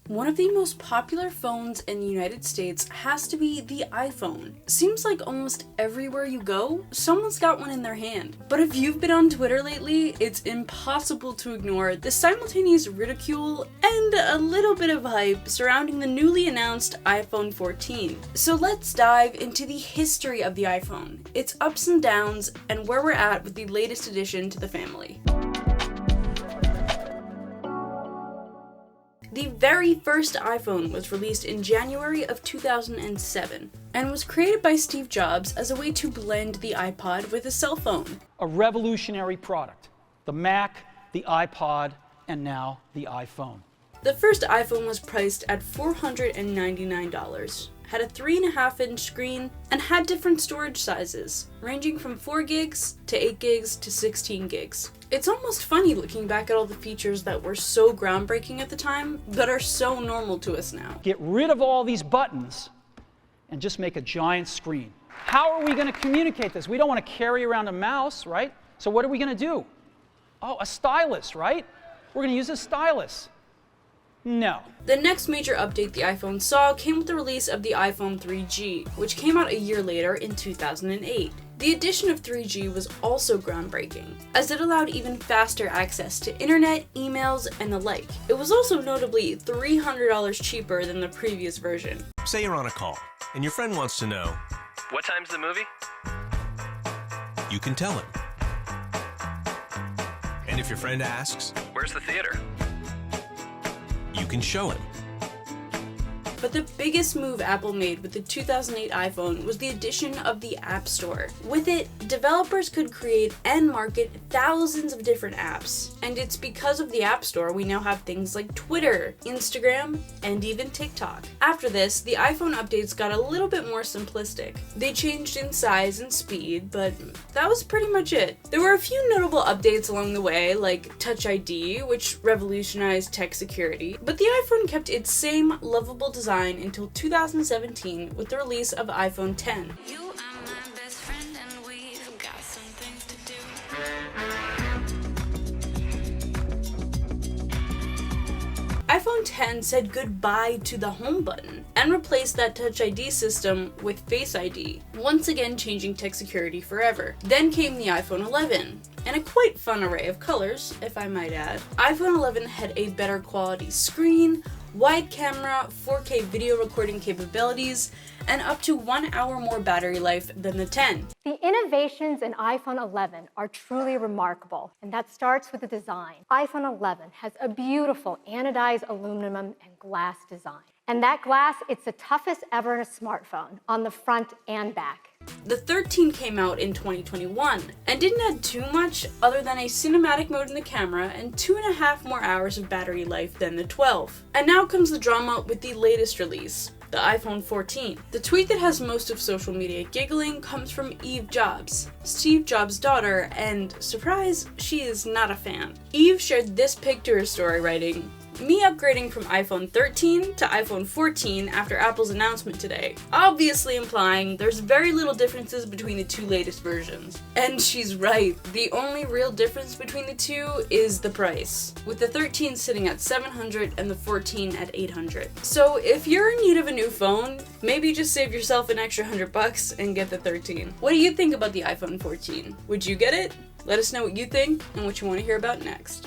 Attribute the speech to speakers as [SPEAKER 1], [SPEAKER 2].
[SPEAKER 1] One of the most popular phones in the United States has to be the iPhone. Seems like almost everywhere you go, someone's got one in their hand. But if you've been on Twitter lately, it's impossible to ignore the simultaneous ridicule and a little bit of hype surrounding the newly announced iPhone 14. So let's dive into the history of the iPhone, its ups and downs, and where we're at with the latest addition to the family. The very first iPhone was released in January of 2007 and was created by Steve Jobs as a way to blend the iPod with a cell phone.
[SPEAKER 2] A revolutionary product. The Mac, the iPod, and now the iPhone.
[SPEAKER 1] The first iPhone was priced at $499, had a 3.5-inch screen, and had different storage sizes, ranging from 4 gigs to 8 gigs to 16 gigs. It's almost funny looking back at all the features that were so groundbreaking at the time, but are so normal to us now.
[SPEAKER 2] Get rid of all these buttons and just make a giant screen. How are we going to communicate this? We don't want to carry around a mouse, right? So what are we going to do? Oh, a stylus, right? We're going to use a stylus. No.
[SPEAKER 1] The next major update the iPhone saw came with the release of the iPhone 3G, which came out a year later in 2008. The addition of 3G was also groundbreaking, as it allowed even faster access to internet, emails, and the like. It was also notably $300 cheaper than the previous version.
[SPEAKER 3] Say you're on a call, and your friend wants to know,
[SPEAKER 4] what time's the movie?
[SPEAKER 3] You can tell him. And if your friend asks,
[SPEAKER 4] where's the theater?
[SPEAKER 3] You can show him.
[SPEAKER 1] But the biggest move Apple made with the 2008 iPhone was the addition of the App Store. With it, developers could create and market thousands of different apps. And it's because of the App Store we now have things like Twitter, Instagram, and even TikTok. After this, the iPhone updates got a little bit more simplistic. They changed in size and speed, but that was pretty much it. There were a few notable updates along the way, like Touch ID, which revolutionized tech security, but the iPhone kept its same lovable design until 2017 with the release of iPhone X. iPhone X said goodbye to the home button and replaced that Touch ID system with Face ID, once again changing tech security forever. Then came the iPhone 11, and a quite fun array of colors, if I might add. iPhone 11 had a better quality screen, wide camera, 4K video recording capabilities, and up to 1 hour more battery life than the 10.
[SPEAKER 5] The innovations in iPhone 11 are truly remarkable, and that starts with the design. iPhone 11 has a beautiful anodized aluminum and glass design. And that glass, it's the toughest ever in a smartphone, on the front and back.
[SPEAKER 1] The 13 came out in 2021 and didn't add too much other than a cinematic mode in the camera and 2.5 more hours of battery life than the 12. And now comes the drama with the latest release, the iPhone 14. The tweet that has most of social media giggling comes from Eve Jobs, Steve Jobs' daughter, and surprise, she is not a fan. Eve shared this pic to her story writing, "Me upgrading from iPhone 13 to iPhone 14 after Apple's announcement today," obviously implying there's very little differences between the two latest versions. And she's right, the only real difference between the two is the price, with the 13 sitting at $700 and the 14 at $800. So if you're in need of a new phone, maybe just save yourself an extra $100 and get the 13. What do you think about the iPhone 14? Would you get it? Let us know what you think and what you want to hear about next.